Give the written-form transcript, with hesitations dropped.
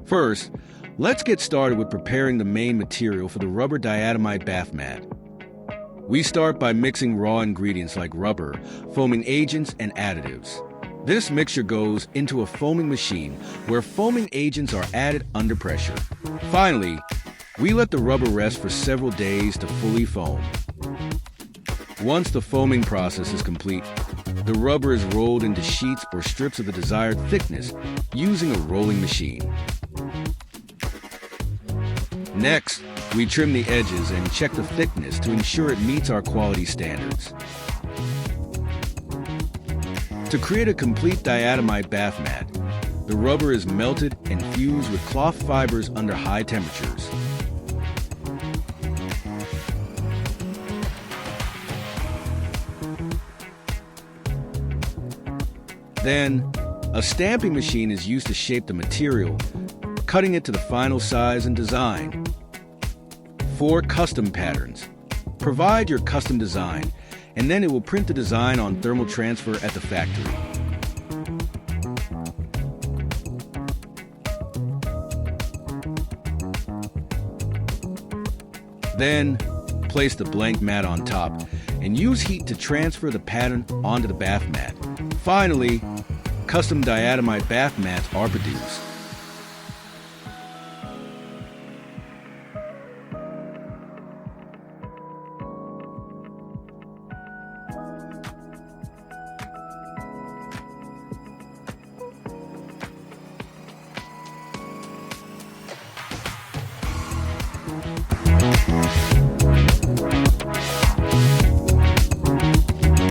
First, let's get started with preparing the main material for the rubber diatomite bath mat. We start by mixing raw ingredients like rubber, foaming agents, and additives. This mixture goes into a foaming machine where foaming agents are added under pressure. Finally, we let the rubber rest for several days to fully foam. Once the foaming process is complete, the rubber is rolled into sheets or strips of the desired thickness using a rolling machine. Next, we trim the edges and check the thickness to ensure it meets our quality standards. To create a complete diatomite bath mat, the rubber is melted and fused with cloth fibers under high temperatures. Then, a stamping machine is used to shape the material, cutting it to the final size and design. For custom patterns, provide your custom design, and then it will print the design on thermal transfer at the factory. Then, place the blank mat on top and use heat to transfer the pattern onto the bath mat. Finally, custom diatomite bath mats are produced.